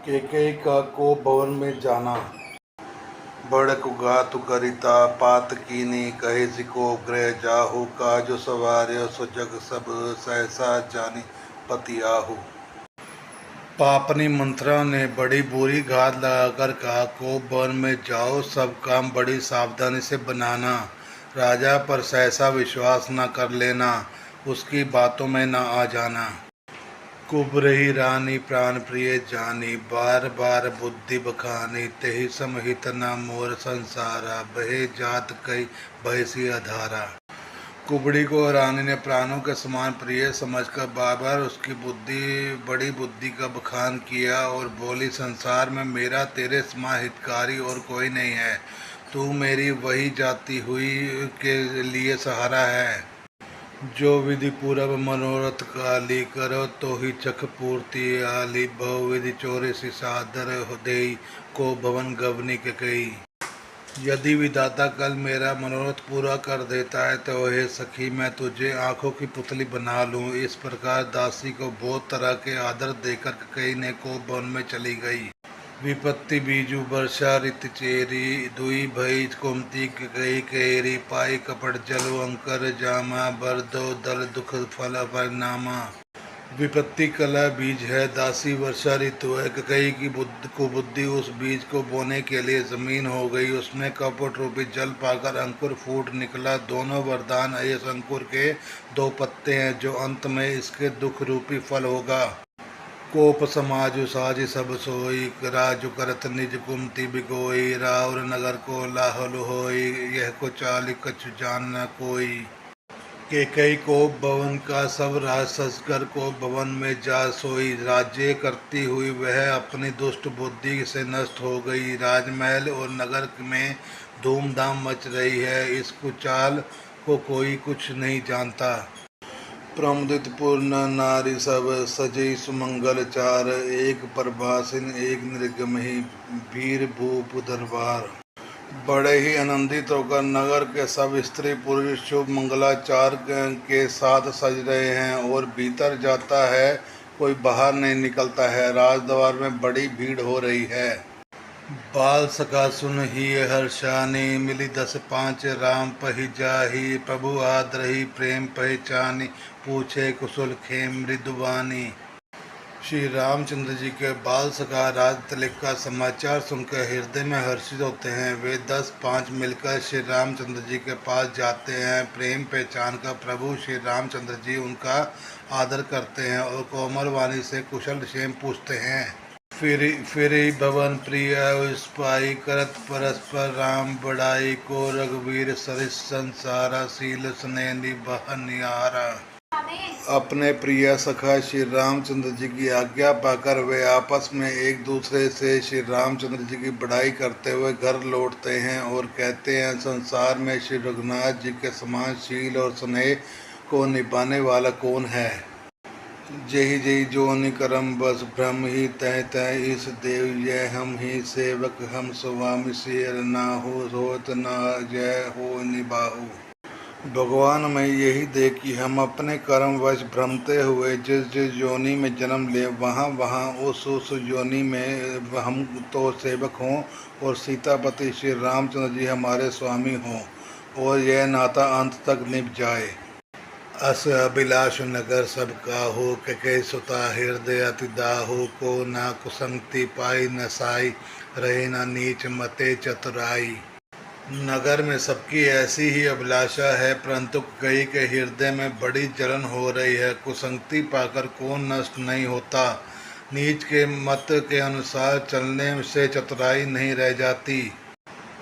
कैकेयी का को भवन में जाना। बड़क गातु गरिता पात कीनी कहे सिको गृह जाहु काजु सवार्य सो जग सब सहसा जानी पति आहु। पापनी मंत्रा ने बड़ी बुरी घात लगाकर कहा, को वन में जाओ, सब काम बड़ी सावधानी से बनाना, राजा पर सहसा विश्वास न कर लेना, उसकी बातों में न आ जाना। कुबरही रानी प्राण प्रिय जानी बार बार बुद्धि बखानी तेहि समहित न मोर संसारा बहे जात कई भयसी अधारा। कुबड़ी को रानी ने प्राणों के समान प्रिय समझकर बार बार उसकी बड़ी बुद्धि का बखान किया और बोली, संसार में मेरा तेरे समान हितकारी और कोई नहीं है, तू मेरी वही जाती हुई के लिए सहारा है। जो विधि पूरब मनोरथ काली करो तो ही चख पूर्ति आली बहु विधि चोरे सी सादर देई को भवन गवनी के कई। यदि विधाता कल मेरा मनोरथ पूरा कर देता है तो हे सखी मैं तुझे आंखों की पुतली बना लूं। इस प्रकार दासी को बहुत तरह के आदर देकर कई ने को वन में चली गई। विपत्ति बीजू वर्षा ऋत चेरी दुई भई कुमति कई केरी पाई कपट जलो अंकर जामा बरदो दल दुख फल परिणामा। विपत्ति कला बीज है, दासी वर्षा ऋतु है। कई की कुबुद्धि उस बीज को बोने के लिए जमीन हो गई, उसमें कपट रूपी जल पाकर अंकुर फूट निकला। दोनों वरदान इस अंकुर के दो पत्ते हैं जो अंत में इसके दुख रूपी फल होगा। कोप समाजु साज सब सोई राजु करत निज कुमति बिगोई राउर नगर को लाहल होई यह को चाल कछु जान न कोई। कैकेयी को भवन का सब राज ससकर को भवन में जा सोई। राज्य करती हुई वह अपनी दुष्ट बुद्धि से नष्ट हो गई। राजमहल और नगर में धूमधाम मच रही है, इस कुचाल को कोई कुछ नहीं जानता। प्रमुदित पूर्ण नारी सब सजई सुमंगल चार एक प्रभासिन एक निर्गमही वीर भूप दरबार। बड़े ही आनंदित होकर नगर के सब स्त्री पुरुष शुभ मंगलाचार के साथ सज रहे हैं और भीतर जाता है कोई बाहर नहीं निकलता है। राजद्वार में बड़ी भीड़ हो रही है। बाल सखा सुन ही हर्षानी मिली 10-5 राम पही जाही प्रभु आदरही प्रेम पहचानी पूछे कुशल खेम मृदुवानी। श्री रामचंद्र जी के बाल सखा राज तिलक का समाचार सुनकर हृदय में हर्षित होते हैं। वे 10-5 मिलकर श्री रामचंद्र जी के पास जाते हैं। प्रेम पहचान कर प्रभु श्री रामचंद्र जी उनका आदर करते हैं और कोमल वाणी से कुशल क्षेम पूछते हैं। फिर भवन प्रिय पाई करत परस्पर राम बड़ाई को रघुवीर सरिस संसारा शील स्नेह निबहनियारा। अपने प्रिय सखा श्री रामचंद्र जी की आज्ञा पाकर वे आपस में एक दूसरे से श्री रामचंद्र जी की बड़ाई करते हुए घर लौटते हैं और कहते हैं, संसार में श्री रघुनाथ जी के समान शील और स्नेह को निभाने वाला कौन है। जही जही जोनि करम बस भ्रम ही तह तह इस देव यह हम ही सेवक हम स्वामी शेर ना हो होत ना जय हो निबाहु। भगवान में यही देख कि हम अपने कर्म वश भ्रमते हुए जिस जिस योनि में जन्म ले वहाँ वहाँ उस योनि में हम तो सेवक हों और सीतापति श्री रामचंद्र जी हमारे स्वामी हों और यह नाता अंत तक निभ जाए। अस अभिलाष नगर सब काहो कैकेयी सुता हृदय अति दाहो को ना कुसंगति पाई न साई रहे न नीच मते चतुराई। नगर में सबकी ऐसी ही अभिलाषा है, परंतु कई के हृदय में बड़ी जलन हो रही है। कुसंगति पाकर कौन नष्ट नहीं होता, नीच के मत के अनुसार चलने से चतुराई नहीं रह जाती।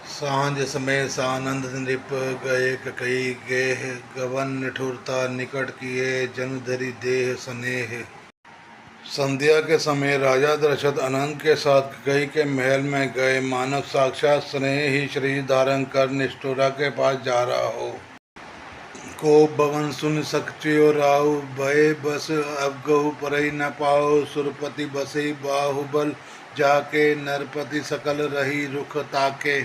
सांझ समय सानंद नृप गए कैकेयी गेह गवन निठुरता निकट किए जन धरी देह स्नेह। संध्या के समय राजा दशरथ अनंत के साथ कैकेयी के महल में गए, मानव साक्षात स्नेह ही शरीर धारण कर निष्ठुरा के पास जा रहा हो। को भवन सुन सक्चियो राहु भय बस अब गहु परई न पाओ सुरपति बसई बाहुबल जाके नरपति सकल रही रुख ताके।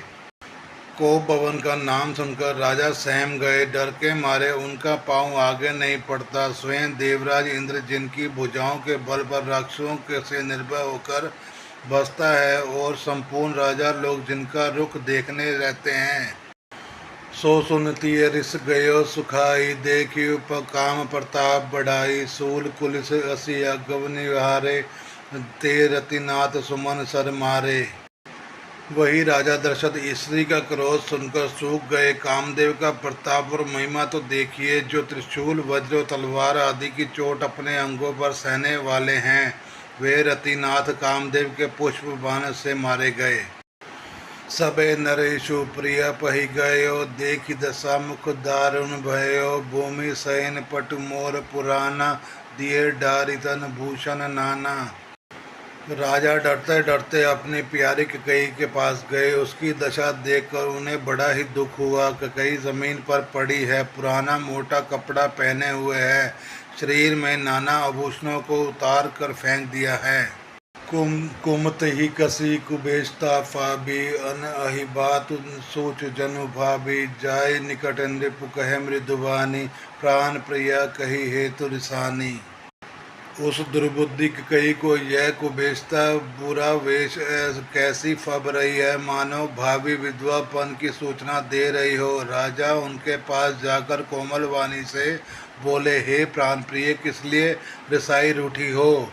को भवन का नाम सुनकर राजा सहम गए, डर के मारे उनका पांव आगे नहीं पड़ता। स्वयं देवराज इंद्र जिनकी भुजाओं के बल पर राक्षसों के से निर्भय होकर बसता है और संपूर्ण राजा लोग जिनका रुख देखने रहते हैं। सो सुनती रिस गयो सुखाई, देखियो काम प्रताप बढ़ाई, सूल कुलिस असी अगव निहारे, ते रतिनाथ सुमन सर मारे। वही राजा दशरथ स्त्री का क्रोध सुनकर सूख गए। कामदेव का प्रताप और महिमा तो देखिए, जो त्रिशूल वज्र तलवार आदि की चोट अपने अंगों पर सहने वाले हैं, वे रतिनाथ कामदेव के पुष्प बाण से मारे गए। सबे नरेशु प्रिय पहि गयो, देखि दशा मुख दारुण भयो, भूमि सैन पट मोर पुराना, दिए डारी तन भूषण नाना। राजा डरते डरते अपनी प्यारी ककई के पास गए। उसकी दशा देखकर उन्हें बड़ा ही दुख हुआ। ककई जमीन पर पड़ी है, पुराना मोटा कपड़ा पहने हुए है, शरीर में नाना आभूषणों को उतार कर फेंक दिया है। कुमत ही कसी कुबेशता फाबी, अन अहि बात सोच जनु भाभी, जाय निकट नृप कहे मृदुवानी, प्राण प्रिया कही हेतु रिसानी। उस दुर्बुद्धि कई को यह कुबेशता बुरा वेश कैसी फब रही है, मानो भावी विधवापन की सूचना दे रही हो। राजा उनके पास जाकर कोमल वाणी से बोले, हे प्राण प्रिय, किस लिए रिसाई रूठी हो?